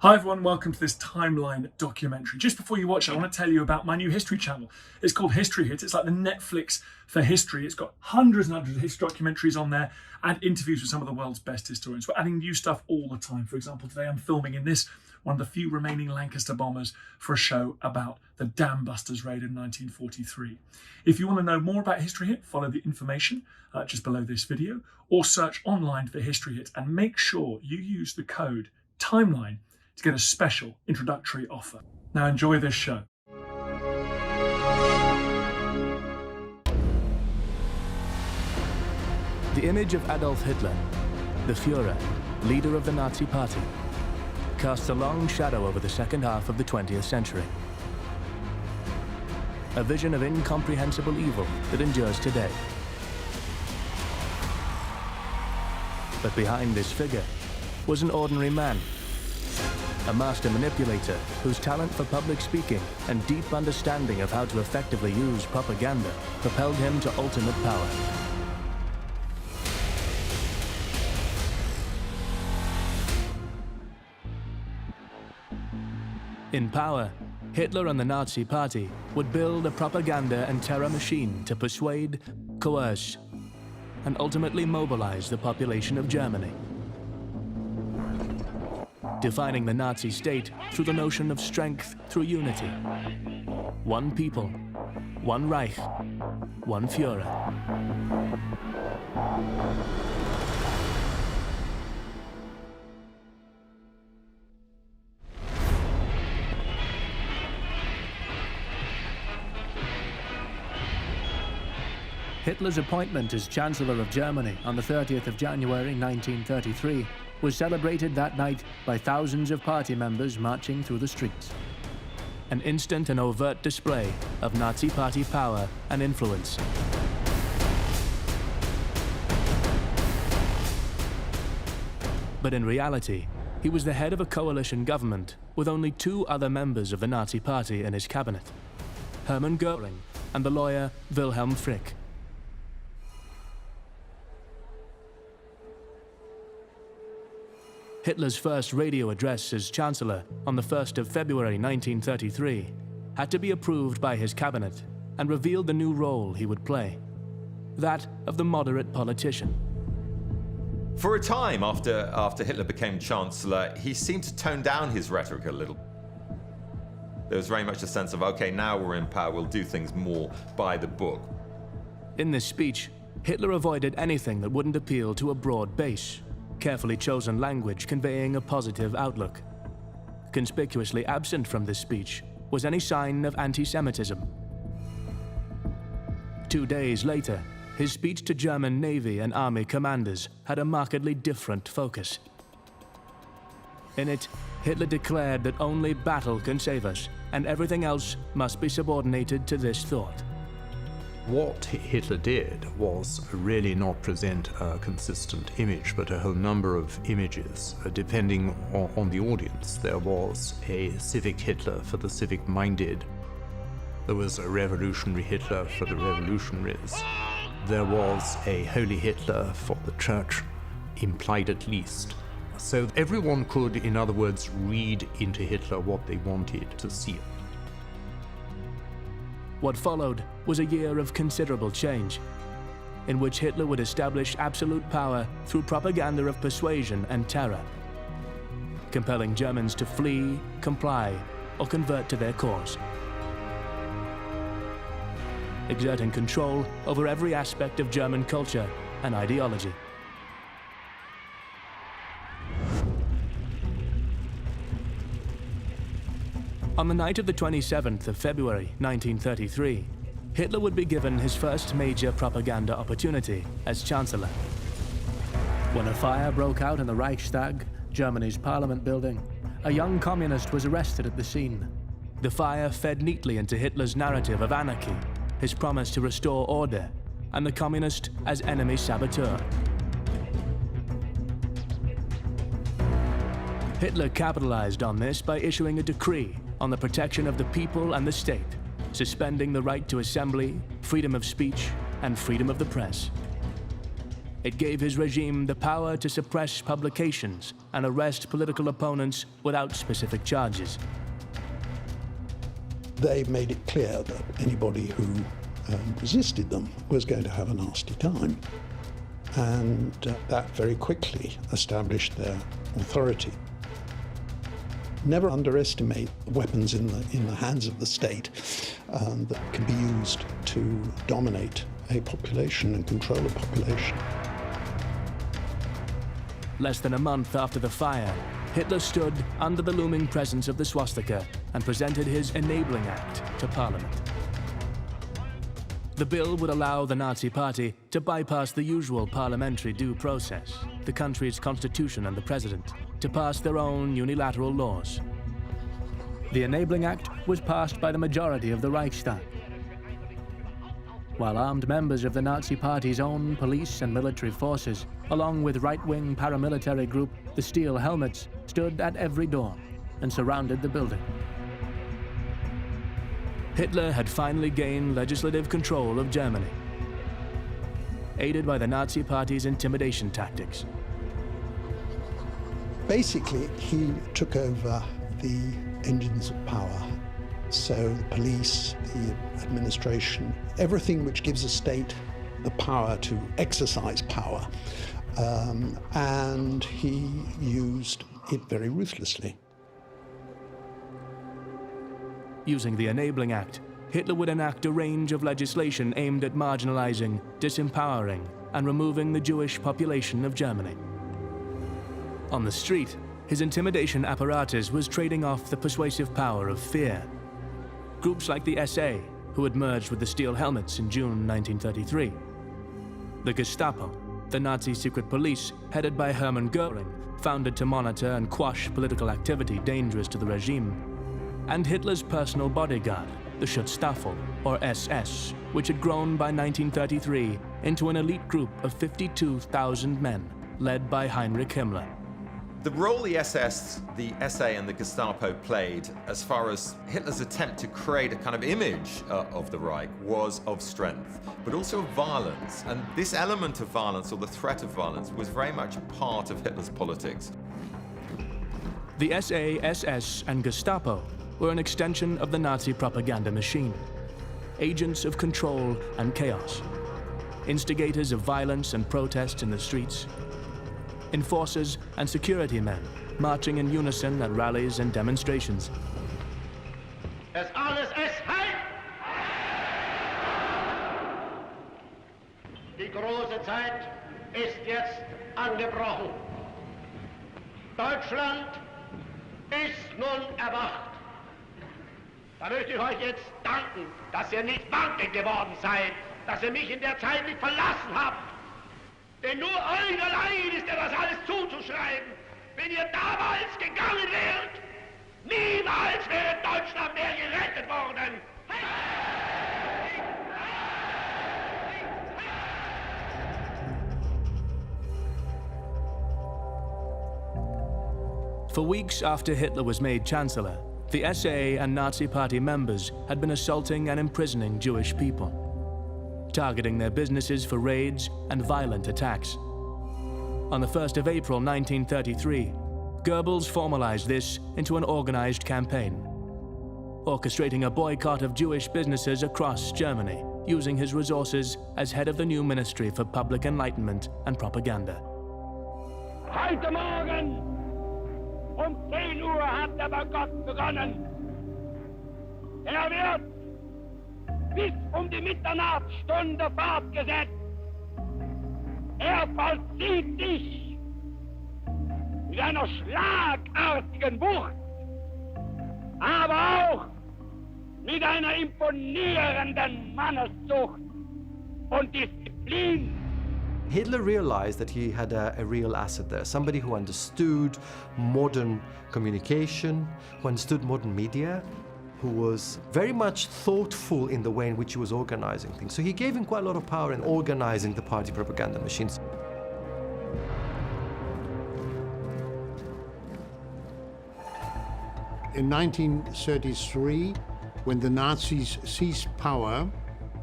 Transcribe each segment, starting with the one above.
Hi everyone, welcome to this Timeline documentary. Just before you watch it, I want to tell you about my new history channel. It's called History Hit. It's like the Netflix for history. It's got hundreds and hundreds of history documentaries on there and interviews with some of the world's best historians. We're adding new stuff all the time. For example, today I'm filming in this, one of the few remaining Lancaster bombers, for a show about the Dam Busters raid in 1943. If you want to know more about History Hit, follow the information just below this video, or search online for History Hit and make sure you use the code TIMELINE to get a special introductory offer. Now enjoy this show. The image of Adolf Hitler, the Führer, leader of the Nazi Party, casts a long shadow over the second half of the 20th century. A vision of incomprehensible evil that endures today. But behind this figure was an ordinary man, a master manipulator whose talent for public speaking and deep understanding of how to effectively use propaganda propelled him to ultimate power. In power, Hitler and the Nazi Party would build a propaganda and terror machine to persuade, coerce, and ultimately mobilize the population of Germany, defining the Nazi state through the notion of strength through unity. One people, one Reich, one Führer. Hitler's appointment as Chancellor of Germany on the 30th of January 1933 was celebrated that night by thousands of party members marching through the streets. An instant and overt display of Nazi Party power and influence. But in reality, he was the head of a coalition government with only two other members of the Nazi Party in his cabinet, Hermann Göring and the lawyer Wilhelm Frick. Hitler's first radio address as Chancellor on the 1st of February 1933 had to be approved by his cabinet and revealed the new role he would play, that of the moderate politician. For a time after Hitler became Chancellor, he seemed to tone down his rhetoric a little. There was very much a sense of, okay, now we're in power, we'll do things more by the book. In this speech, Hitler avoided anything that wouldn't appeal to a broad base, carefully chosen language conveying a positive outlook. Conspicuously absent from this speech was any sign of anti-Semitism. 2 days later, his speech to German Navy and Army commanders had a markedly different focus. In it, Hitler declared that only battle can save us, and everything else must be subordinated to this thought. What Hitler did was really not present a consistent image, but a whole number of images, depending on the audience. There was a civic Hitler for the civic-minded. There was a revolutionary Hitler for the revolutionaries. There was a holy Hitler for the church, implied at least. So everyone could, in other words, read into Hitler what they wanted to see. What followed was a year of considerable change, in which Hitler would establish absolute power through propaganda of persuasion and terror, compelling Germans to flee, comply, or convert to their cause, exerting control over every aspect of German culture and ideology. On the night of the 27th of February 1933, Hitler would be given his first major propaganda opportunity as Chancellor, when a fire broke out in the Reichstag, Germany's parliament building. A young communist was arrested at the scene. The fire fed neatly into Hitler's narrative of anarchy, his promise to restore order, and the communist as enemy saboteur. Hitler capitalized on this by issuing a decree on the protection of the people and the state, suspending the right to assembly, freedom of speech, and freedom of the press. It gave his regime the power to suppress publications and arrest political opponents without specific charges. They made it clear that anybody who resisted them was going to have a nasty time. And that very quickly established their authority. Never underestimate weapons in the hands of the state that can be used to dominate a population and control a population. Less than a month after the fire, Hitler stood under the looming presence of the swastika and presented his Enabling Act to Parliament. The bill would allow the Nazi Party to bypass the usual parliamentary due process, the country's constitution and the president, to pass their own unilateral laws. The Enabling Act was passed by the majority of the Reichstag, while armed members of the Nazi Party's own police and military forces, along with right-wing paramilitary group the Steel Helmets, stood at every door and surrounded the building. Hitler had finally gained legislative control of Germany, aided by the Nazi Party's intimidation tactics. Basically, he took over the engines of power. So the police, the administration, everything which gives a state the power to exercise power. And he used it very ruthlessly. Using the Enabling Act, Hitler would enact a range of legislation aimed at marginalizing, disempowering, and removing the Jewish population of Germany. On the street, his intimidation apparatus was trading off the persuasive power of fear. Groups like the SA, who had merged with the Steel Helmets in June 1933. The Gestapo, the Nazi secret police headed by Hermann Göring, founded to monitor and quash political activity dangerous to the regime. And Hitler's personal bodyguard, the Schutzstaffel, or SS, which had grown by 1933 into an elite group of 52,000 men, led by Heinrich Himmler. The role the SS, the SA, and the Gestapo played as far as Hitler's attempt to create a kind of image of the Reich was of strength, but also of violence. And this element of violence, or the threat of violence, was very much a part of Hitler's politics. The SA, SS, and Gestapo were an extension of the Nazi propaganda machine, agents of control and chaos, instigators of violence and protest in the streets, enforcers and security men marching in unison at rallies and demonstrations. Das alles ist heil! Die große Zeit ist jetzt angebrochen. Deutschland ist nun erwacht. Da möchte ich euch jetzt danken, dass ihr nicht wankend geworden seid, dass ihr mich in der Zeit nicht verlassen habt. Denn nur euch allein ist ja das alles zuzuschreiben. Wenn ihr damals gegangen wärt, niemals wäre Deutschland mehr gerettet worden. For weeks after Hitler was made Chancellor, the SA and Nazi Party members had been assaulting and imprisoning Jewish people, targeting their businesses for raids and violent attacks. On the 1st of April 1933, Goebbels formalized this into an organized campaign, orchestrating a boycott of Jewish businesses across Germany, using his resources as head of the new Ministry for Public Enlightenment and Propaganda. Heute Morgen um 10 Uhr hat der Boykott begonnen. Wird bis die Mitternachtsstunde fortgesetzt. Vollzieht sich mit einer schlagartigen Wucht, aber auch mit einer imponierenden Manneszucht und Disziplin. Hitler realized that he had a real asset there, somebody who understood modern communication, who understood modern media, who was very much thoughtful in the way in which he was organizing things. So he gave him quite a lot of power in organizing the party propaganda machines. In 1933, when the Nazis seized power,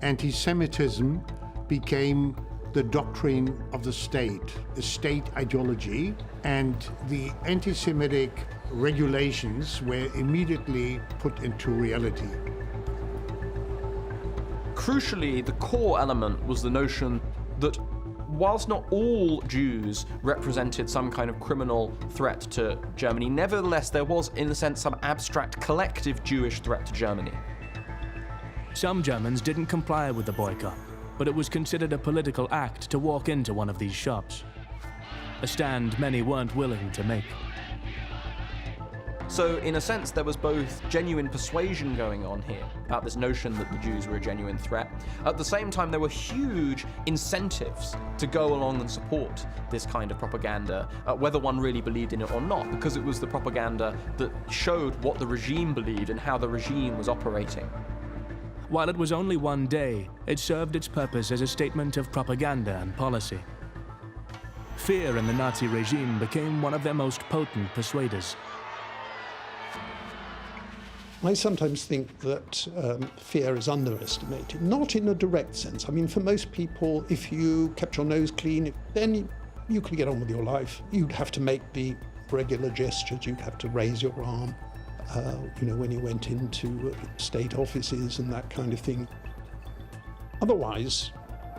anti-Semitism became the doctrine of the state ideology, and the anti-Semitic regulations were immediately put into reality. Crucially, the core element was the notion that whilst not all Jews represented some kind of criminal threat to Germany, nevertheless there was, in a sense, some abstract collective Jewish threat to Germany. Some Germans didn't comply with the boycott, but it was considered a political act to walk into one of these shops. A stand many weren't willing to make. So, in a sense, there was both genuine persuasion going on here about this notion that the Jews were a genuine threat. At the same time, there were huge incentives to go along and support this kind of propaganda, whether one really believed in it or not, because it was the propaganda that showed what the regime believed and how the regime was operating. While it was only one day, it served its purpose as a statement of propaganda and policy. Fear in the Nazi regime became one of their most potent persuaders. I sometimes think that fear is underestimated, not in a direct sense. I mean, for most people, if you kept your nose clean, then you could get on with your life. You'd have to make the regular gestures, you'd have to raise your arm, when you went into state offices and that kind of thing. Otherwise,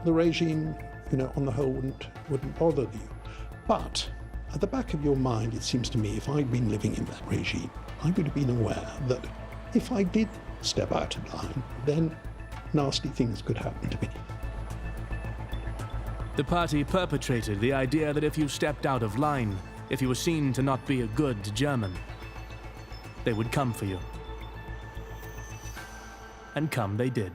the regime, on the whole, wouldn't bother you. But at the back of your mind, it seems to me, if I'd been living in that regime, I would have been aware that if I did step out of line, then nasty things could happen to me. The party perpetrated the idea that if you stepped out of line, if you were seen to not be a good German, they would come for you. And come they did.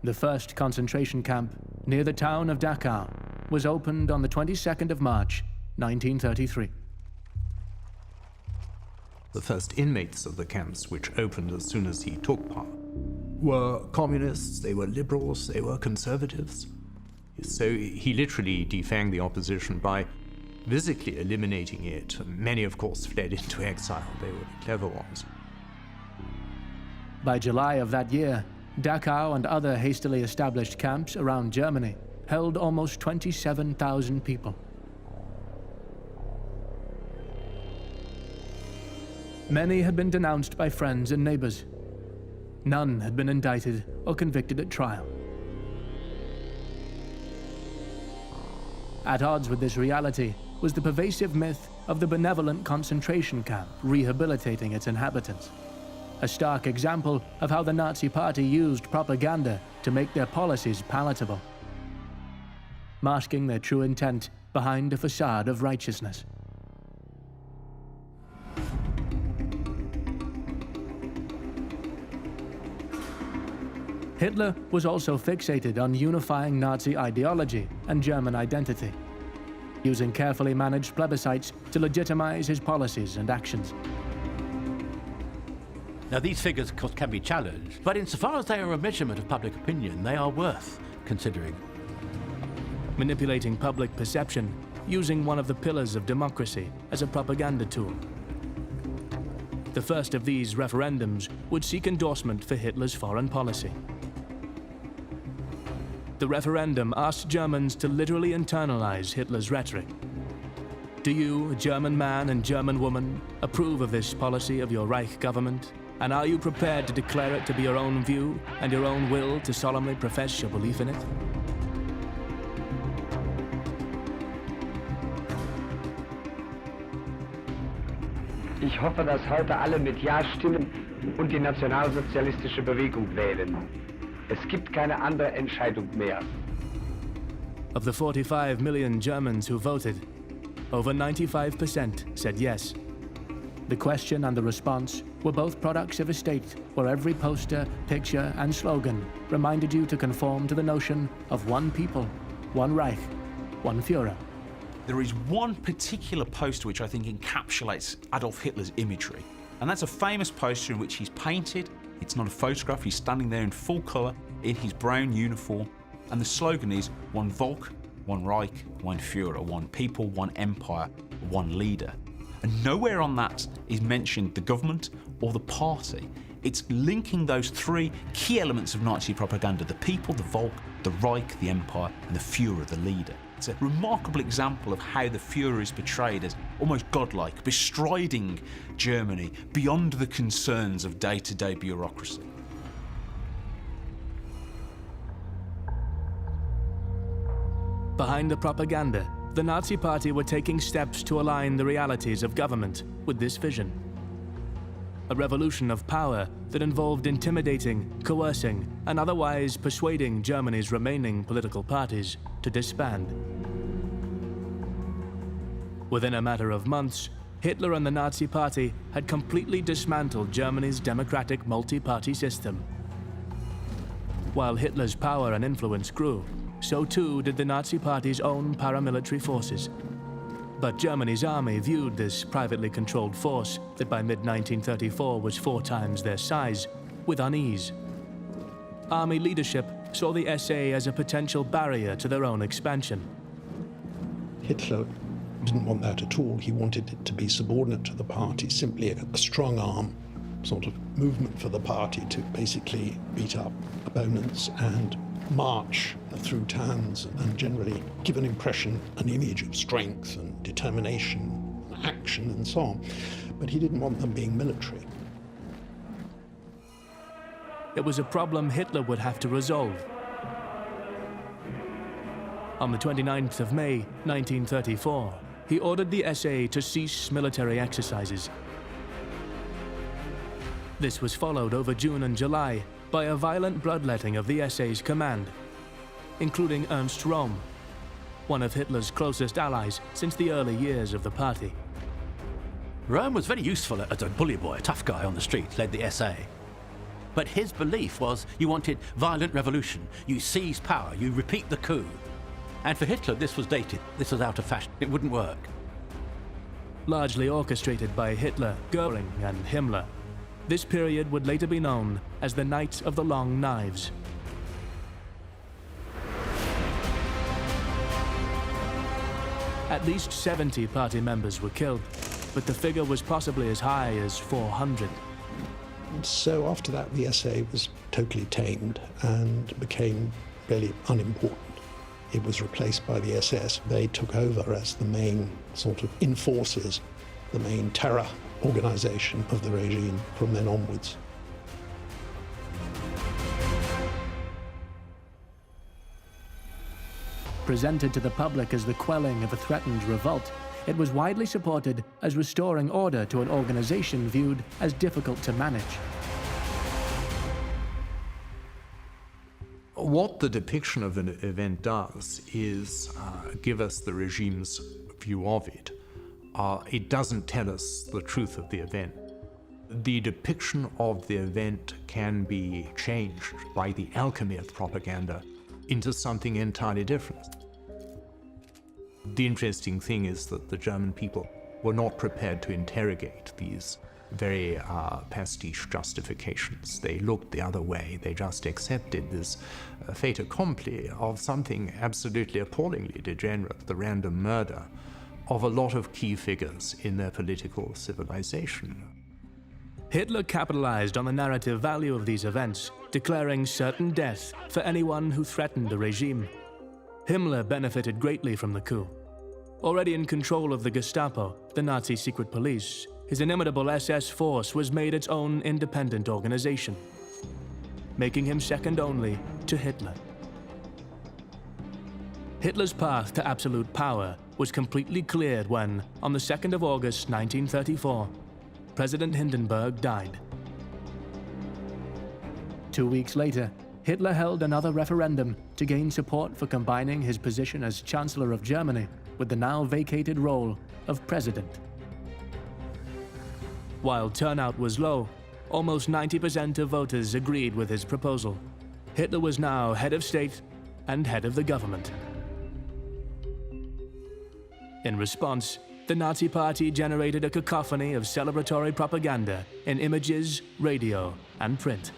The first concentration camp, near the town of Dachau, was opened on the 22nd of March, 1933. The first inmates of the camps, which opened as soon as he took power, were communists, they were liberals, they were conservatives. So he literally defanged the opposition by physically eliminating it. Many, of course, fled into exile. They were the clever ones. By July of that year, Dachau and other hastily established camps around Germany held almost 27,000 people. Many had been denounced by friends and neighbors. None had been indicted or convicted at trial. At odds with this reality was the pervasive myth of the benevolent concentration camp rehabilitating its inhabitants. A stark example of how the Nazi Party used propaganda to make their policies palatable, masking their true intent behind a facade of righteousness. Hitler was also fixated on unifying Nazi ideology and German identity, using carefully managed plebiscites to legitimize his policies and actions. Now, these figures, of course, can be challenged, but insofar as they are a measurement of public opinion, they are worth considering. Manipulating public perception, using one of the pillars of democracy as a propaganda tool. The first of these referendums would seek endorsement for Hitler's foreign policy. The referendum asked Germans to literally internalize Hitler's rhetoric. Do you, a German man and German woman, approve of this policy of your Reich government? And are you prepared to declare it to be your own view and your own will to solemnly profess your belief in it? Ich hoffe, dass heute alle mit Ja stimmen und die nationalsozialistische Bewegung wählen. Es gibt keine andere Entscheidung mehr. Of the 45 million Germans who voted, over 95% said yes. The question and the response were both products of a state where every poster, picture, and slogan reminded you to conform to the notion of one people, one Reich, one Führer. There is one particular poster which I think encapsulates Adolf Hitler's imagery, and that's a famous poster in which he's painted. It's not a photograph, he's standing there in full colour in his brown uniform, and the slogan is one Volk, one Reich, one Führer, one people, one empire, one leader. And nowhere on that is mentioned the government or the party. It's linking those three key elements of Nazi propaganda: the people, the Volk, the Reich, the Empire, and the Führer, the leader. It's a remarkable example of how the Führer is portrayed as almost godlike, bestriding Germany beyond the concerns of day-to-day bureaucracy. Behind the propaganda, the Nazi Party were taking steps to align the realities of government with this vision. A revolution of power that involved intimidating, coercing, and otherwise persuading Germany's remaining political parties to disband. Within a matter of months, Hitler and the Nazi Party had completely dismantled Germany's democratic multi-party system. While Hitler's power and influence grew, so too did the Nazi Party's own paramilitary forces. But Germany's army viewed this privately controlled force, that by mid-1934 was 4 times their size, with unease. Army leadership saw the SA as a potential barrier to their own expansion. Hitler didn't want that at all. He wanted it to be subordinate to the party, simply a strong arm sort of movement for the party to basically beat up opponents and march through towns and generally give an impression, an image of strength and determination, and action and so on. But he didn't want them being military. It was a problem Hitler would have to resolve. On the 29th of May, 1934, he ordered the SA to cease military exercises. This was followed over June and July by a violent bloodletting of the SA's command, including Ernst Röhm, one of Hitler's closest allies since the early years of the party. Röhm was very useful as a bully boy, a tough guy on the street, led the SA. But his belief was you wanted violent revolution, you seize power, you repeat the coup. And for Hitler, this was dated, this was out of fashion, it wouldn't work. Largely orchestrated by Hitler, Goering, and Himmler, this period would later be known as the Night of the Long Knives. At least 70 party members were killed, but the figure was possibly as high as 400. So after that, the SA was totally tamed and became really unimportant. It was replaced by the SS. They took over as the main sort of enforcers, the main terror organization of the regime from then onwards. Presented to the public as the quelling of a threatened revolt, it was widely supported as restoring order to an organization viewed as difficult to manage. What the depiction of an event does is give us the regime's view of it. It doesn't tell us the truth of the event. The depiction of the event can be changed by the alchemy of propaganda into something entirely different. The interesting thing is that the German people were not prepared to interrogate these very pastiche justifications. They looked the other way. They just accepted this fait accompli of something absolutely appallingly degenerate, the random murder of a lot of key figures in their political civilization. Hitler capitalized on the narrative value of these events, declaring certain death for anyone who threatened the regime. Himmler benefited greatly from the coup. Already in control of the Gestapo, the Nazi secret police, his inimitable SS force was made its own independent organization, making him second only to Hitler. Hitler's path to absolute power was completely cleared when, on the 2nd of August 1934, President Hindenburg died. 2 weeks later, Hitler held another referendum to gain support for combining his position as Chancellor of Germany with the now vacated role of President. While turnout was low, almost 90% of voters agreed with his proposal. Hitler was now head of state and head of the government. In response, the Nazi Party generated a cacophony of celebratory propaganda in images, radio, and print.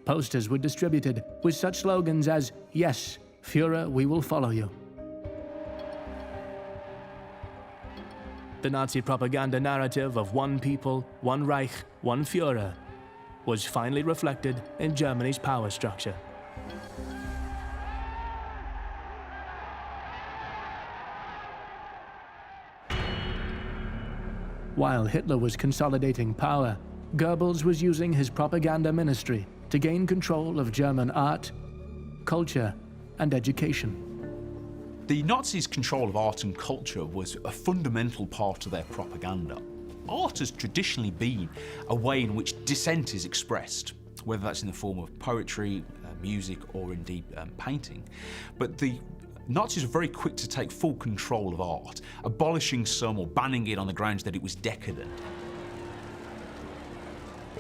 Posters were distributed with such slogans as, "Yes, Führer, we will follow you." The Nazi propaganda narrative of one people, one Reich, one Führer was finally reflected in Germany's power structure. While Hitler was consolidating power, Goebbels was using his propaganda ministry to gain control of German art, culture, and education. The Nazis' control of art and culture was a fundamental part of their propaganda. Art has traditionally been a way in which dissent is expressed, whether that's in the form of poetry, music, or indeed painting. But the Nazis were very quick to take full control of art, abolishing some or banning it on the grounds that it was decadent.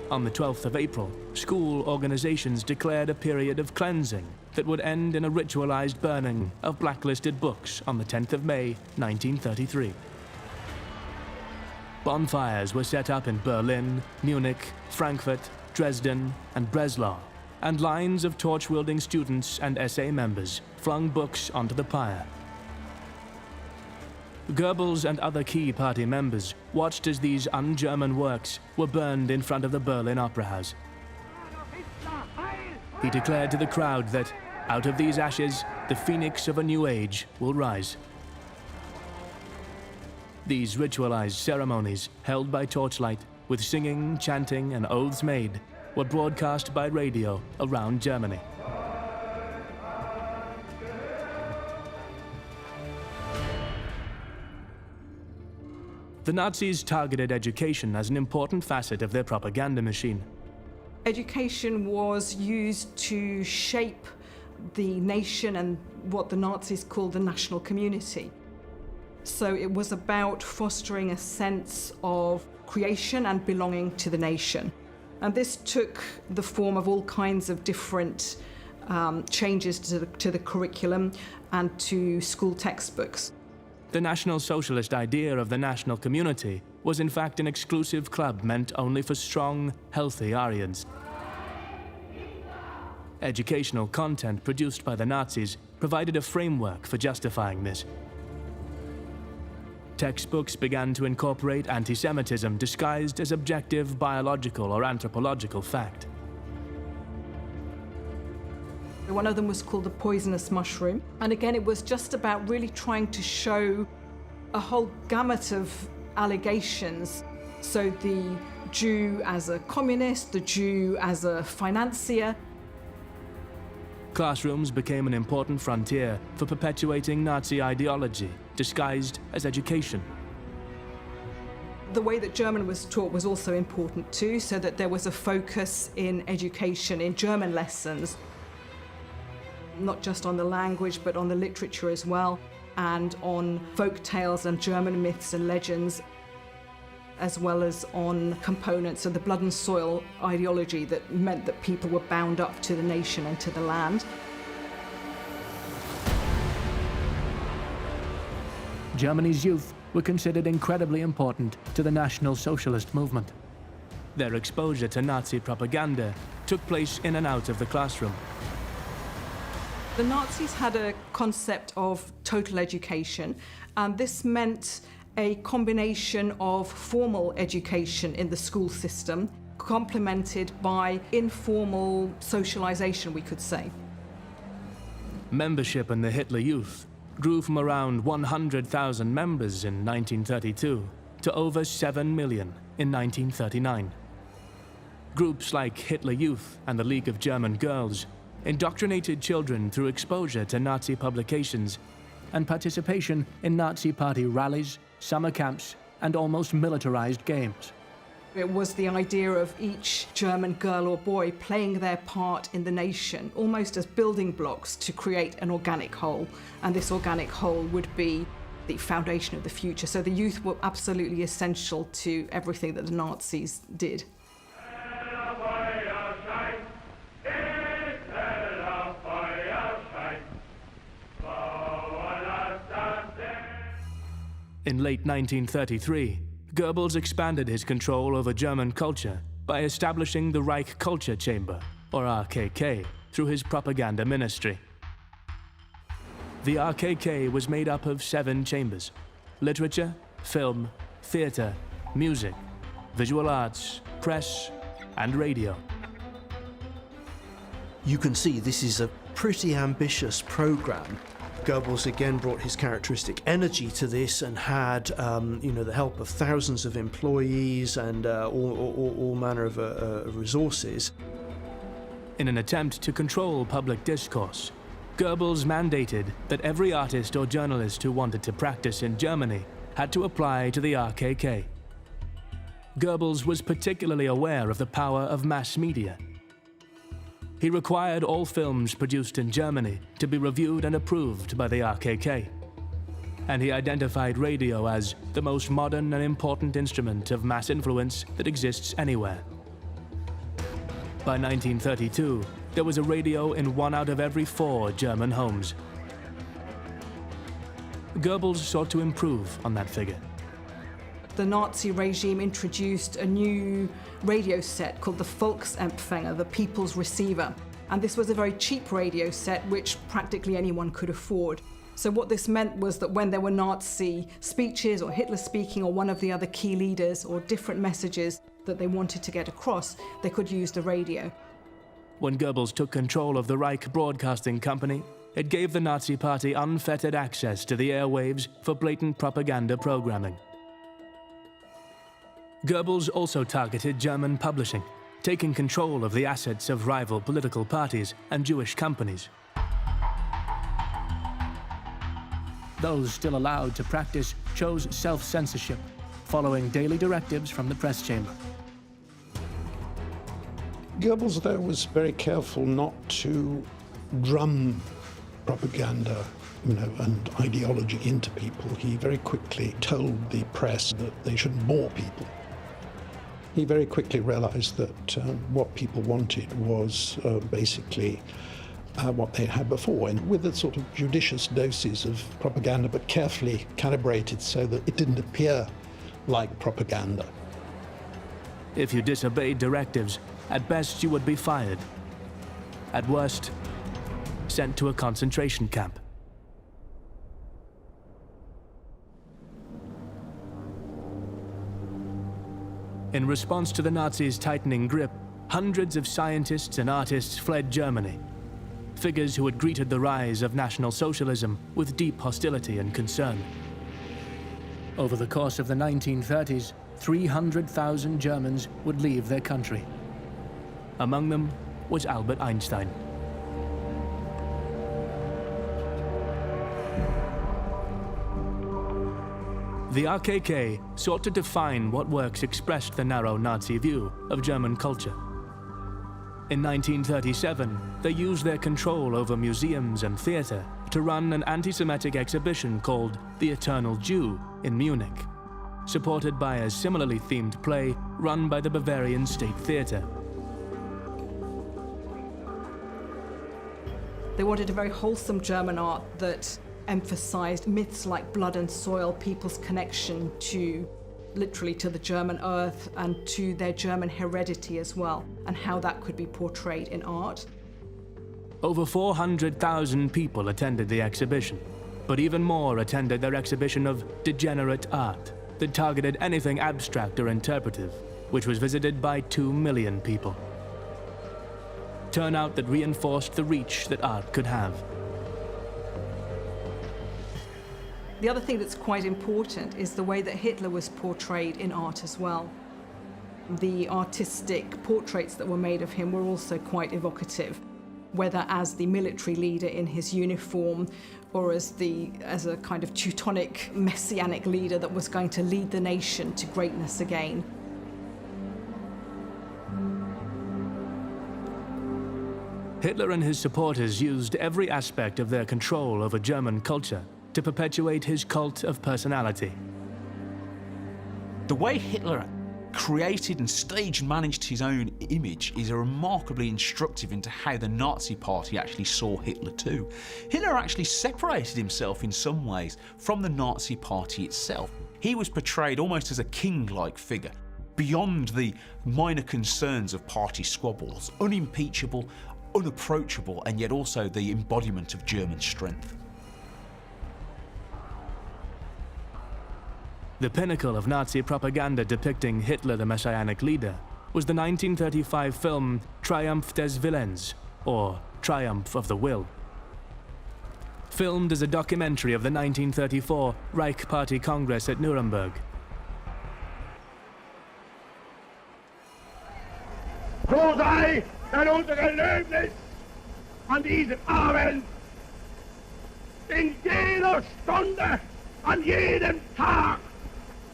On the 12th of April, school organizations declared a period of cleansing that would end in a ritualized burning of blacklisted books on the 10th of May, 1933. Bonfires were set up in Berlin, Munich, Frankfurt, Dresden, and Breslau, and lines of torch-wielding students and SA members flung books onto the pyre. Goebbels and other key party members watched as these un-German works were burned in front of the Berlin Opera House. He declared to the crowd that, out of these ashes, the phoenix of a new age will rise. These ritualized ceremonies, held by torchlight, with singing, chanting, and oaths made, were broadcast by radio around Germany. The Nazis targeted education as an important facet of their propaganda machine. Education was used to shape the nation and what the Nazis called the national community. So it was about fostering a sense of creation and belonging to the nation. And this took the form of all kinds of different changes to the curriculum and to school textbooks. The National Socialist idea of the national community was in fact an exclusive club meant only for strong, healthy Aryans. Educational content produced by the Nazis provided a framework for justifying this. Textbooks began to incorporate anti-Semitism disguised as objective biological or anthropological fact. One of them was called The Poisonous Mushroom. And again, it was just about really trying to show a whole gamut of allegations. So the Jew as a communist, the Jew as a financier. Classrooms became an important frontier for perpetuating Nazi ideology, disguised as education. The way that German was taught was also important too, so that there was a focus in education, in German lessons, not just on the language, but on the literature as well, and on folk tales and German myths and legends, as well as on components of the blood and soil ideology that meant that people were bound up to the nation and to the land. Germany's youth were considered incredibly important to the National Socialist movement. Their exposure to Nazi propaganda took place in and out of the classroom. The Nazis had a concept of total education, and this meant a combination of formal education in the school system, complemented by informal socialization, we could say. Membership in the Hitler Youth grew from around 100,000 members in 1932 to over 7 million in 1939. Groups like Hitler Youth and the League of German Girls indoctrinated children through exposure to Nazi publications and participation in Nazi party rallies, summer camps, and almost militarized games. It was the idea of each German girl or boy playing their part in the nation, almost as building blocks to create an organic whole. And this organic whole would be the foundation of the future. So the youth were absolutely essential to everything that the Nazis did. In late 1933, Goebbels expanded his control over German culture by establishing the Reich Culture Chamber, or RKK, through his propaganda ministry. The RKK was made up of 7 chambers: literature, film, theater, music, visual arts, press, and radio. You can see this is a pretty ambitious program. Goebbels again brought his characteristic energy to this and had, the help of thousands of employees and all manner of resources. In an attempt to control public discourse, Goebbels mandated that every artist or journalist who wanted to practice in Germany had to apply to the RKK. Goebbels was particularly aware of the power of mass media. He required all films produced in Germany to be reviewed and approved by the RKK. And he identified radio as the most modern and important instrument of mass influence that exists anywhere. By 1932, there was a radio in 1 out of every 4 German homes. Goebbels sought to improve on that figure. The Nazi regime introduced a new radio set called the Volksempfänger, the People's Receiver. And this was a very cheap radio set which practically anyone could afford. So what this meant was that when there were Nazi speeches or Hitler speaking or one of the other key leaders or different messages that they wanted to get across, they could use the radio. When Goebbels took control of the Reich Broadcasting Company, it gave the Nazi Party unfettered access to the airwaves for blatant propaganda programming. Goebbels also targeted German publishing, taking control of the assets of rival political parties and Jewish companies. Those still allowed to practice chose self-censorship, following daily directives from the press chamber. Goebbels, though, was very careful not to drum propaganda, and ideology into people. He very quickly told the press that they shouldn't bore people. He very quickly realized that what people wanted was basically what they had before, and with a sort of judicious doses of propaganda, but carefully calibrated so that it didn't appear like propaganda. If you disobeyed directives, at best you would be fired. At worst, sent to a concentration camp. In response to the Nazis' tightening grip, hundreds of scientists and artists fled Germany. Figures who had greeted the rise of National Socialism with deep hostility and concern. Over the course of the 1930s, 300,000 Germans would leave their country. Among them was Albert Einstein. The RKK sought to define what works expressed the narrow Nazi view of German culture. In 1937, they used their control over museums and theater to run an anti-Semitic exhibition called The Eternal Jew in Munich, supported by a similarly themed play run by the Bavarian State Theater. They wanted a very wholesome German art that emphasized myths like blood and soil, people's connection to, literally, to the German earth and to their German heredity as well, and how that could be portrayed in art. Over 400,000 people attended the exhibition, but even more attended their exhibition of degenerate art that targeted anything abstract or interpretive, which was visited by 2 million people. Turnout that reinforced the reach that art could have. The other thing that's quite important is the way that Hitler was portrayed in art as well. The artistic portraits that were made of him were also quite evocative, whether as the military leader in his uniform or as a kind of Teutonic messianic leader that was going to lead the nation to greatness again. Hitler and his supporters used every aspect of their control over German culture to perpetuate his cult of personality. The way Hitler created and staged and managed his own image is remarkably instructive into how the Nazi Party actually saw Hitler too. Hitler actually separated himself in some ways from the Nazi Party itself. He was portrayed almost as a king-like figure, beyond the minor concerns of party squabbles, unimpeachable, unapproachable, and yet also the embodiment of German strength. The pinnacle of Nazi propaganda depicting Hitler the Messianic leader was the 1935 film Triumph des Willens, or Triumph of the Will. Filmed as a documentary of the 1934 Reich Party Congress at Nuremberg. So sei dann unser Gelöbnis an diesem Abend, in jeder Stunde, an jedem Tag,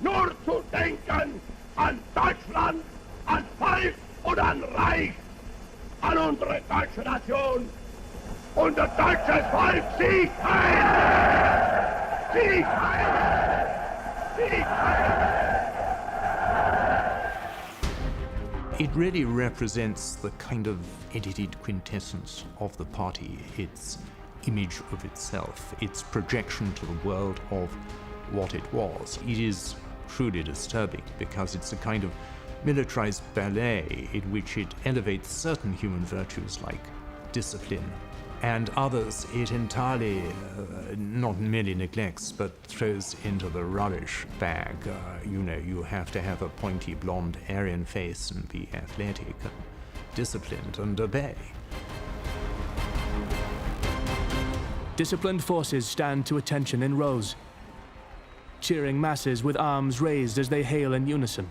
nur zu denken an Deutschland, an Volk und an Reich, an unsere deutsche Nation. Unser deutsches Volk siegt heil! Siegt heil! Siegt heil! It really represents the kind of edited quintessence of the party, its image of itself, its projection to the world of what it was. It is truly disturbing because it's a kind of militarized ballet in which it elevates certain human virtues like discipline, and others it entirely not merely neglects but throws into the rubbish bag. You have to have a pointy blonde Aryan face and be athletic and disciplined and obey. Disciplined forces stand to attention in rows, cheering masses with arms raised as they hail in unison.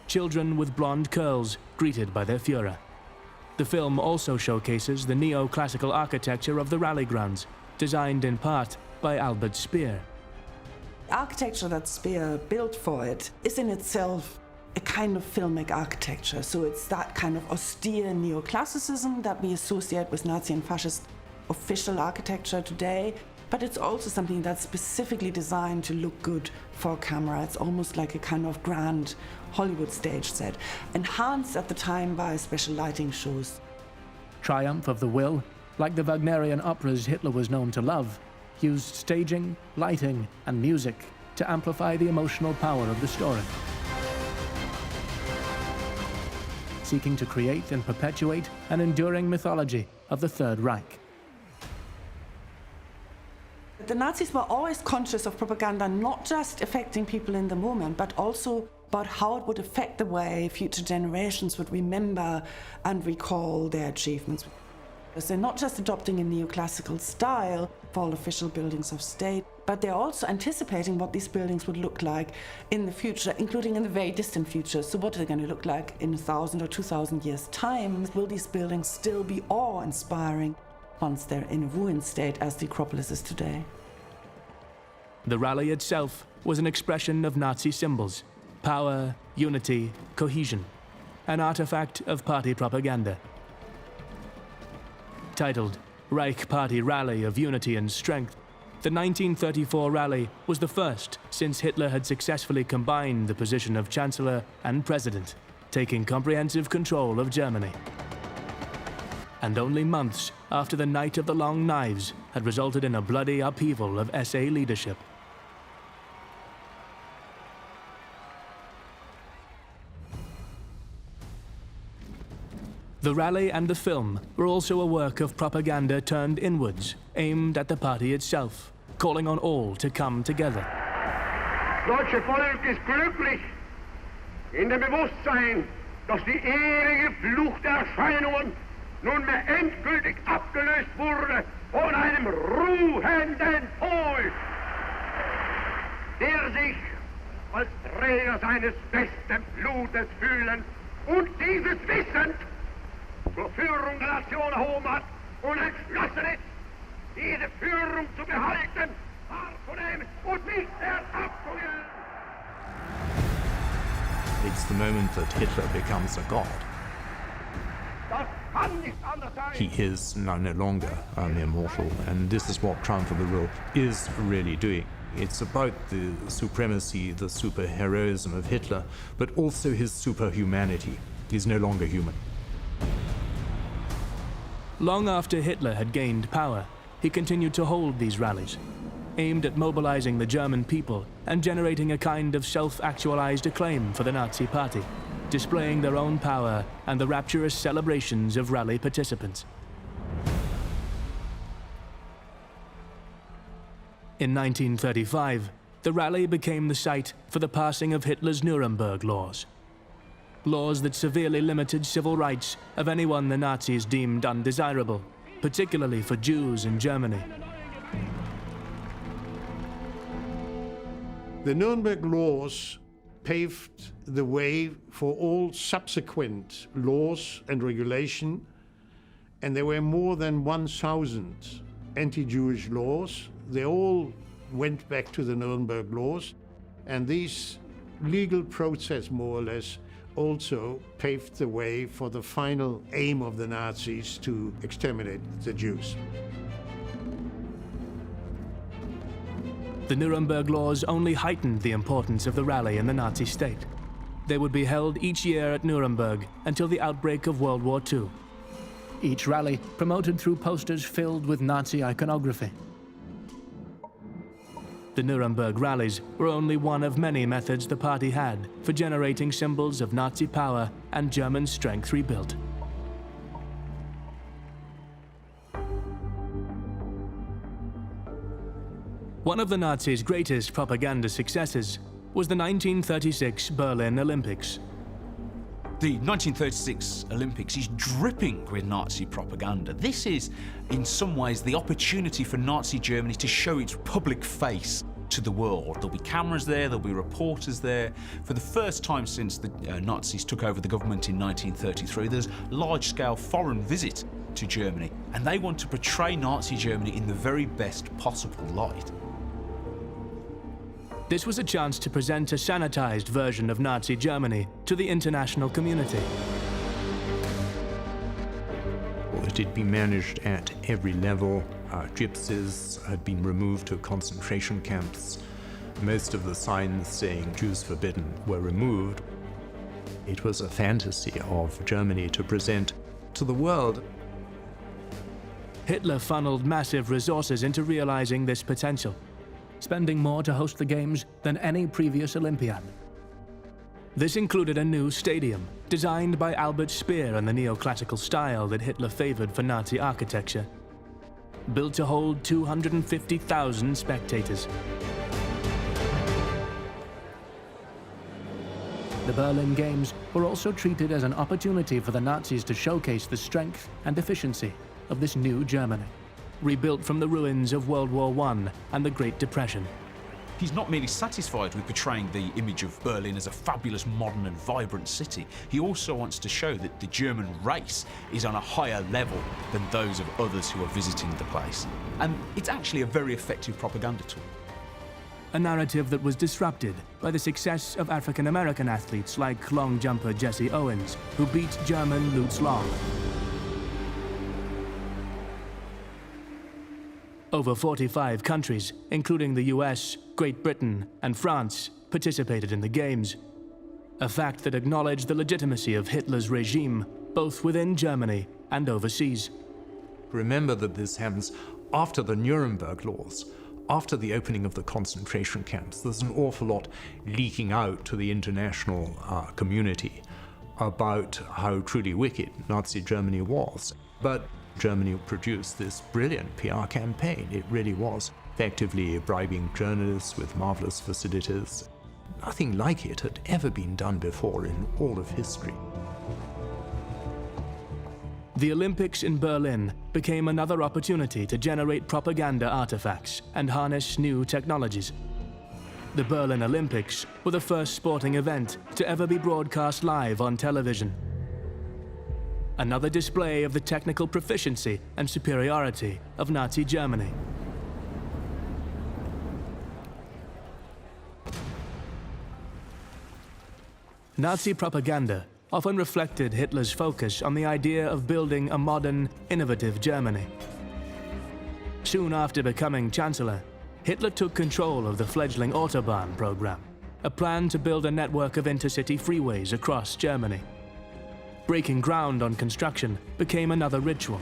Children with blonde curls greeted by their Führer. The film also showcases the neoclassical architecture of the rally grounds, designed in part by Albert Speer. The architecture that Speer built for it is in itself a kind of filmic architecture. So it's that kind of austere neoclassicism that we associate with Nazi and fascist official architecture today, but it's also something that's specifically designed to look good for camera. It's almost like a kind of grand Hollywood stage set, enhanced at the time by special lighting shows. Triumph of the Will, like the Wagnerian operas Hitler was known to love, used staging, lighting, and music to amplify the emotional power of the story. Seeking to create and perpetuate an enduring mythology of the Third Reich. The Nazis were always conscious of propaganda not just affecting people in the moment, but also about how it would affect the way future generations would remember and recall their achievements. They're not just adopting a neoclassical style for all official buildings of state, but they're also anticipating what these buildings would look like in the future, including in the very distant future. So what are they going to look like in 1,000 or 2,000 years' time? Will these buildings still be awe-inspiring once they're in a ruined state as the Acropolis is today? The rally itself was an expression of Nazi symbols: power, unity, cohesion, an artifact of party propaganda. Titled Reich Party Rally of Unity and Strength, the 1934 rally was the first since Hitler had successfully combined the position of Chancellor and President, taking comprehensive control of Germany. And only months after the Night of the Long Knives had resulted in a bloody upheaval of SA leadership. The rally and the film were also a work of propaganda turned inwards, aimed at the party itself, calling on all to come together. Das deutsche Volk ist glücklich in dem Bewusstsein, dass die ewige Flucht der Erscheinungen nunmehr endgültig abgelöst wurde von einem ruhenden Volk, der sich als Träger seines besten Blutes fühlen und dieses wissend zur Führung der Nation erhoben hat und entschlossen ist, diese Führung zu behalten, wahrzunehmen und nicht mehr abzugeben. It's the moment that Hitler becomes a god. Das kann nicht anders sein. He is now no longer an immortal, and this is what Triumph of the Will is really doing. It's about the supremacy, the superheroism of Hitler, but also his superhumanity. He's no longer human. Long after Hitler had gained power, he continued to hold these rallies, aimed at mobilizing the German people and generating a kind of self-actualized acclaim for the Nazi Party, displaying their own power and the rapturous celebrations of rally participants. In 1935, the rally became the site for the passing of Hitler's Nuremberg laws. laws that severely limited civil rights of anyone the Nazis deemed undesirable, particularly for Jews in Germany. The Nuremberg laws paved the way for all subsequent laws and regulation, and there were more than 1,000 anti-Jewish laws. They all went back to the Nuremberg laws, and these legal process, more or less, also paved the way for the final aim of the Nazis to exterminate the Jews. The Nuremberg laws only heightened the importance of the rally in the Nazi state. They would be held each year at Nuremberg until the outbreak of World War II. Each rally promoted through posters filled with Nazi iconography. The Nuremberg rallies were only one of many methods the party had for generating symbols of Nazi power and German strength rebuilt. One of the Nazis' greatest propaganda successes was the 1936 Berlin Olympics. The 1936 Olympics is dripping with Nazi propaganda. This is, in some ways, the opportunity for Nazi Germany to show its public face to the world. There'll be cameras there, there'll be reporters there. For the first time since the Nazis took over the government in 1933, there's large-scale foreign visit to Germany, and they want to portray Nazi Germany in the very best possible light. This was a chance to present a sanitized version of Nazi Germany to the international community. It had been managed at every level. Gypsies had been removed to concentration camps. Most of the signs saying Jews forbidden were removed. It was a fantasy of Germany to present to the world. Hitler funneled massive resources into realizing this potential, spending more to host the Games than any previous Olympiad. This included a new stadium, designed by Albert Speer in the neoclassical style that Hitler favored for Nazi architecture, built to hold 250,000 spectators. The Berlin Games were also treated as an opportunity for the Nazis to showcase the strength and efficiency of this new Germany, rebuilt from the ruins of World War I and the Great Depression. He's not merely satisfied with portraying the image of Berlin as a fabulous, modern and vibrant city. He also wants to show that the German race is on a higher level than those of others who are visiting the place. And it's actually a very effective propaganda tool. A narrative that was disrupted by the success of African-American athletes like long jumper Jesse Owens, who beat German Lutz Long. Over 45 countries, including the US, Great Britain, and France, participated in the Games, a fact that acknowledged the legitimacy of Hitler's regime, both within Germany and overseas. Remember that this happens after the Nuremberg laws, after the opening of the concentration camps. There's an awful lot leaking out to the international community about how truly wicked Nazi Germany was. But Germany produced this brilliant PR campaign. It really was, effectively bribing journalists with marvelous facilities. Nothing like it had ever been done before in all of history. The Olympics in Berlin became another opportunity to generate propaganda artifacts and harness new technologies. The Berlin Olympics were the first sporting event to ever be broadcast live on television. Another display of the technical proficiency and superiority of Nazi Germany. Nazi propaganda often reflected Hitler's focus on the idea of building a modern, innovative Germany. Soon after becoming Chancellor, Hitler took control of the fledgling Autobahn program, a plan to build a network of intercity freeways across Germany. Breaking ground on construction became another ritual.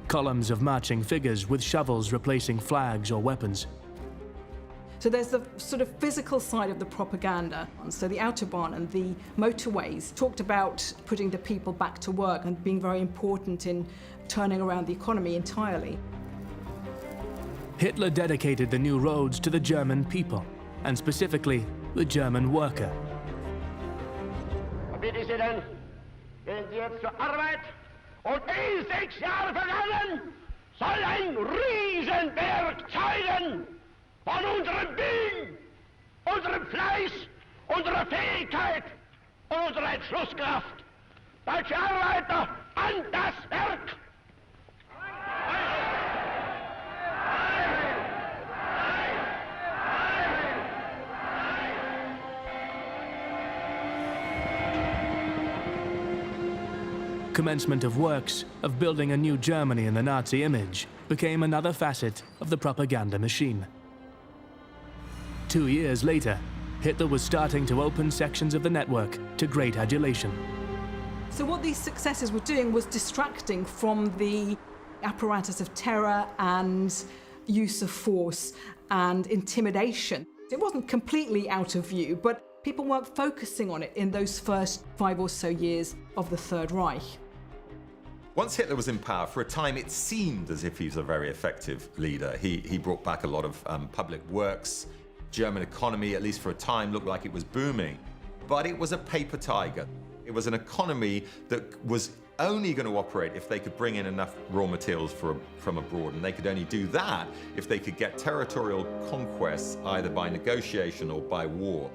Columns of marching figures with shovels replacing flags or weapons. So there's the sort of physical side of the propaganda. So the Autobahn and the motorways talked about putting the people back to work and being very important in turning around the economy entirely. Hitler dedicated the new roads to the German people, and specifically the German worker. Dissidenten, gehen Sie jetzt zur Arbeit und ehe 6 Jahre vergangen, soll ein Riesenberg Zeugen von unserem Willen, unserem Fleiß, unserer Fähigkeit und unserer Entschlusskraft. Deutsche Arbeiter, an das Werk! Commencement of works of building a new Germany in the Nazi image became another facet of the propaganda machine. 2 years later, Hitler was starting to open sections of the network to great adulation. So what these successes were doing was distracting from the apparatus of terror and use of force and intimidation. It wasn't completely out of view, but people weren't focusing on it in those first 5 or so years of the Third Reich. Once Hitler was in power, for a time it seemed as if he was a very effective leader. He brought back a lot of public works. German economy, at least for a time, looked like it was booming. But it was a paper tiger. It was an economy that was only going to operate if they could bring in enough raw materials from abroad. And they could only do that if they could get territorial conquests either by negotiation or by war.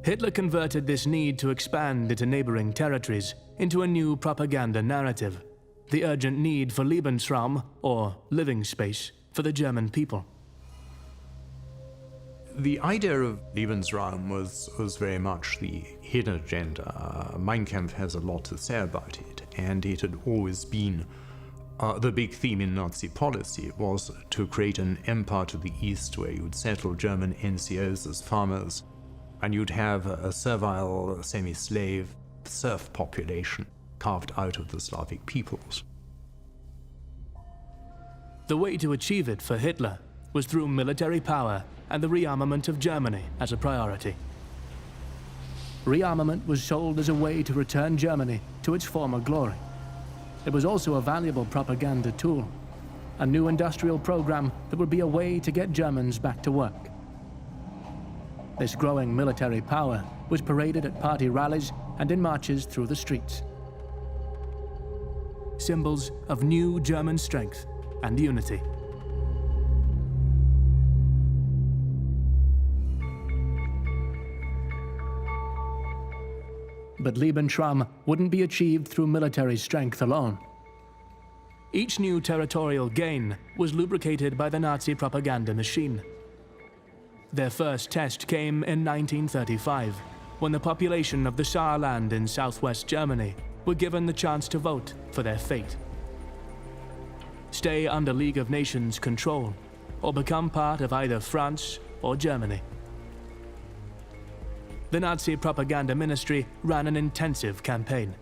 Hitler converted this need to expand into neighboring territories into a new propaganda narrative, the urgent need for Lebensraum, or living space, for the German people. The idea of Lebensraum was very much the hidden agenda. Mein Kampf has a lot to say about it, and it had always been the big theme in Nazi policy was to create an empire to the east where you would settle German NCOs as farmers, and you'd have a servile, semi-slave serf population carved out of the Slavic peoples. The way to achieve it for Hitler was through military power and the rearmament of Germany as a priority. Rearmament was sold as a way to return Germany to its former glory. It was also a valuable propaganda tool, a new industrial program that would be a way to get Germans back to work. This growing military power was paraded at party rallies and in marches through the streets. Symbols of new German strength and unity. But Lebensraum wouldn't be achieved through military strength alone. Each new territorial gain was lubricated by the Nazi propaganda machine. Their first test came in 1935, when the population of the Saarland in southwest Germany were given the chance to vote for their fate. Stay under League of Nations control, or become part of either France or Germany. The Nazi propaganda ministry ran an intensive campaign,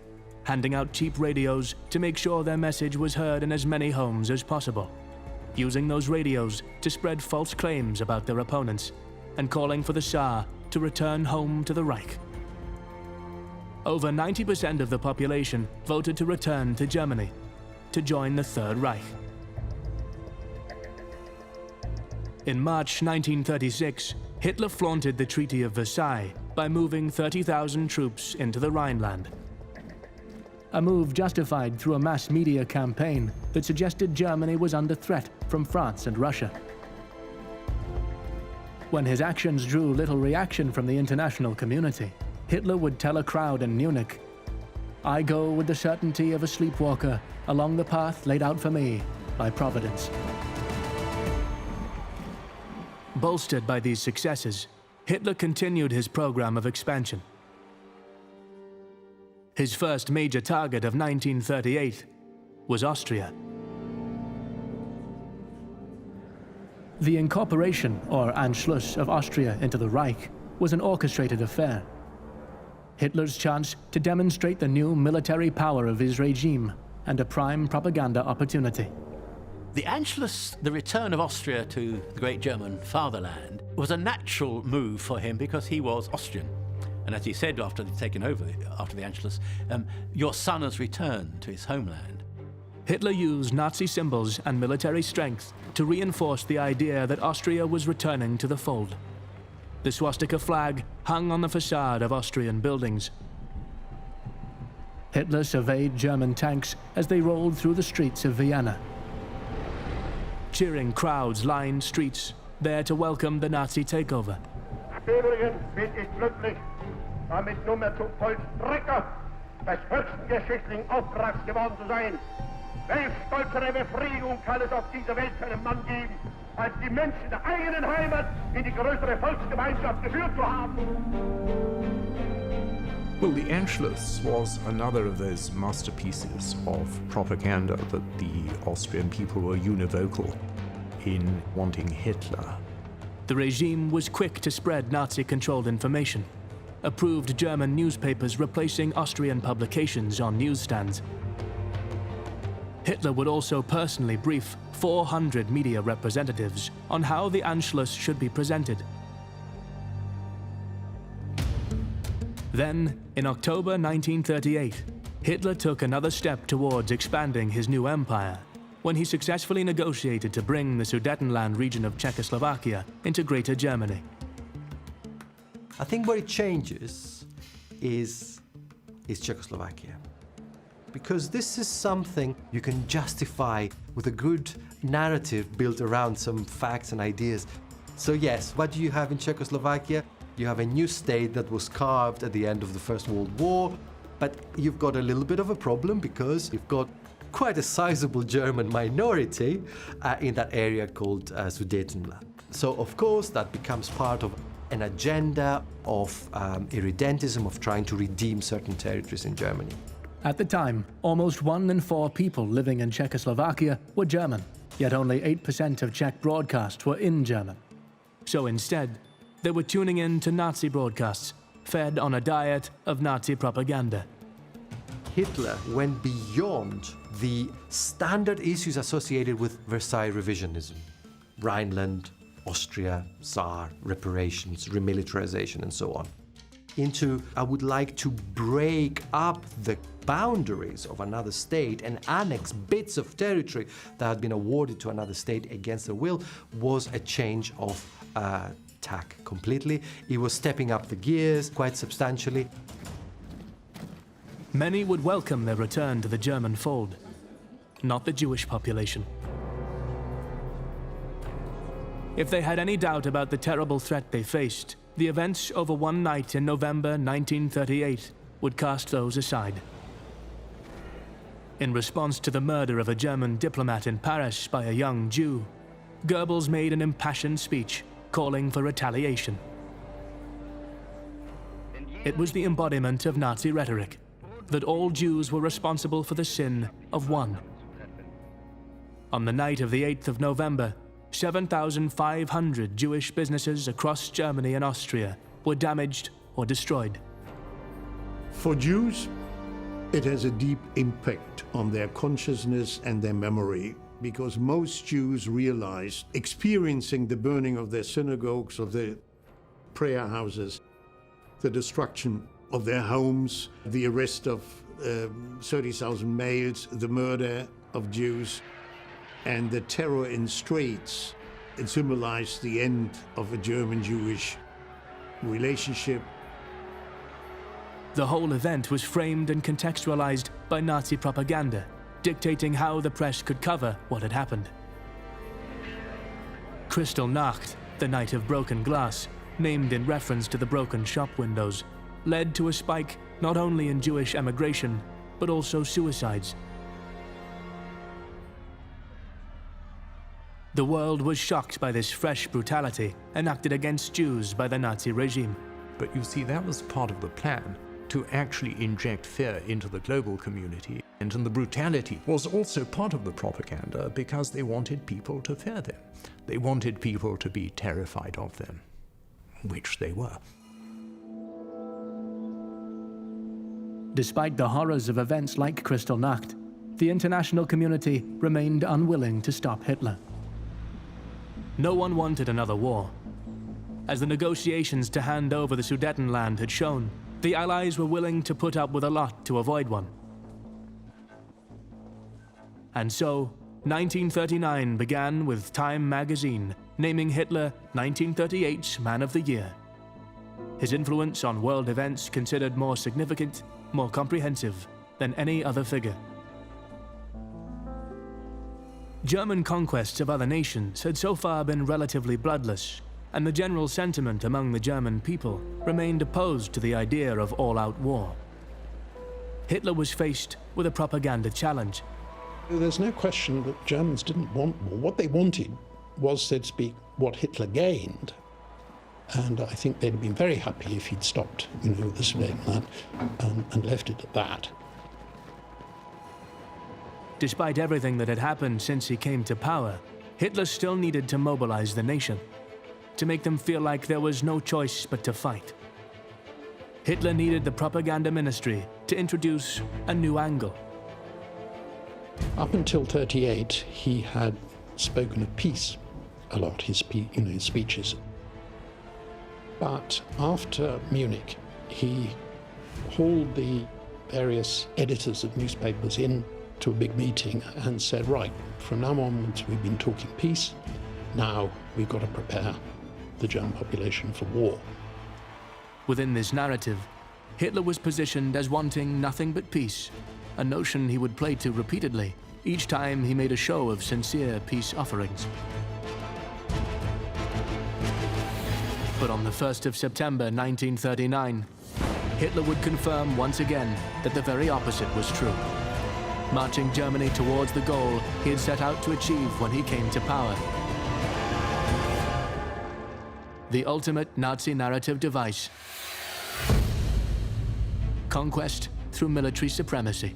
handing out cheap radios to make sure their message was heard in as many homes as possible, using those radios to spread false claims about their opponents, and calling for the Saar to return home to the Reich. Over 90% of the population voted to return to Germany, to join the Third Reich. In March 1936, Hitler flaunted the Treaty of Versailles by moving 30,000 troops into the Rhineland. A move justified through a mass media campaign that suggested Germany was under threat from France and Russia. When his actions drew little reaction from the international community, Hitler would tell a crowd in Munich, "I go with the certainty of a sleepwalker along the path laid out for me by Providence." Bolstered by these successes, Hitler continued his program of expansion. His first major target of 1938 was Austria. The incorporation, or Anschluss, of Austria into the Reich was an orchestrated affair. Hitler's chance to demonstrate the new military power of his regime and a prime propaganda opportunity. The Anschluss, the return of Austria to the great German fatherland, was a natural move for him because he was Austrian. And as he said after he'd taken over, after the Anschluss, your son has returned to his homeland. Hitler used Nazi symbols and military strength to reinforce the idea that Austria was returning to the fold. The swastika flag hung on the facade of Austrian buildings. Hitler surveyed German tanks as they rolled through the streets of Vienna. Cheering crowds lined streets, there to welcome the Nazi takeover. Übrigens bin ich glücklich, damit nunmehr zum Vollstrecker des höchsten geschichtlichen Auftrags geworden zu sein. Welch stolzere Befriedigung kann es auf dieser Welt für einen Mann geben, als die Menschen der eigenen Heimat in die größere Volksgemeinschaft geführt zu haben? Well, the Anschluss was another of those masterpieces of propaganda that the Austrian people were univocal in wanting Hitler. The regime was quick to spread Nazi-controlled information, approved German newspapers replacing Austrian publications on newsstands. Hitler would also personally brief 400 media representatives on how the Anschluss should be presented. Then, in October 1938, Hitler took another step towards expanding his new empire when he successfully negotiated to bring the Sudetenland region of Czechoslovakia into Greater Germany. I think where it changes is Czechoslovakia. Because this is something you can justify with a good narrative built around some facts and ideas. So yes, what do you have in Czechoslovakia? You have a new state that was carved at the end of the First World War, but you've got a little bit of a problem because you've got quite a sizable German minority in that area called Sudetenland. So of course that becomes part of an agenda of irredentism, of trying to redeem certain territories in Germany. At the time, almost 1 in 4 people living in Czechoslovakia were German, yet only 8% of Czech broadcasts were in German. So instead, they were tuning in to Nazi broadcasts, fed on a diet of Nazi propaganda. Hitler went beyond the standard issues associated with Versailles revisionism. Rhineland, Austria, Tsar, reparations, remilitarization, and so on. Into, I would like to break up the boundaries of another state and annex bits of territory that had been awarded to another state against their will, was a change of tack completely. He was stepping up the gears quite substantially. Many would welcome their return to the German fold, not the Jewish population. If they had any doubt about the terrible threat they faced, the events over one night in November 1938 would cast those aside. In response to the murder of a German diplomat in Paris by a young Jew, Goebbels made an impassioned speech calling for retaliation. It was the embodiment of Nazi rhetoric, that all Jews were responsible for the sin of one. On the night of the 8th of November, 7,500 Jewish businesses across Germany and Austria were damaged or destroyed. For Jews, it has a deep impact on their consciousness and their memory, because most Jews realized, experiencing the burning of their synagogues, of their prayer houses, the destruction of their homes, the arrest of 30,000 males, the murder of Jews, and the terror in streets. It symbolized the end of a German-Jewish relationship. The whole event was framed and contextualized by Nazi propaganda, dictating how the press could cover what had happened. Kristallnacht, the night of broken glass, named in reference to the broken shop windows, led to a spike not only in Jewish emigration, but also suicides. The world was shocked by this fresh brutality enacted against Jews by the Nazi regime. But you see, that was part of the plan, to actually inject fear into the global community. And the brutality was also part of the propaganda because they wanted people to fear them. They wanted people to be terrified of them, which they were. Despite the horrors of events like Kristallnacht, the international community remained unwilling to stop Hitler. No one wanted another war. As the negotiations to hand over the Sudetenland had shown, the Allies were willing to put up with a lot to avoid one. And so, 1939 began with Time magazine naming Hitler 1938's Man of the Year, his influence on world events considered more significant, more comprehensive than any other figure. German conquests of other nations had so far been relatively bloodless, and the general sentiment among the German people remained opposed to the idea of all-out war. Hitler was faced with a propaganda challenge. There's no question that Germans didn't want war. What they wanted was, so to speak, what Hitler gained. And I think they'd have been very happy if he'd stopped, the Sudetenland and left it at that. Despite everything that had happened since he came to power, Hitler still needed to mobilize the nation, to make them feel like there was no choice but to fight. Hitler needed the propaganda ministry to introduce a new angle. Up until 1938, he had spoken of peace a lot, his speeches. But after Munich, he hauled the various editors of newspapers in to a big meeting and said, right, from now onwards we've been talking peace, now we've got to prepare the German population for war. Within this narrative, Hitler was positioned as wanting nothing but peace, a notion he would play to repeatedly each time he made a show of sincere peace offerings. But on the 1st of September 1939, Hitler would confirm once again that the very opposite was true, marching Germany towards the goal he had set out to achieve when he came to power. The ultimate Nazi narrative device: conquest through military supremacy.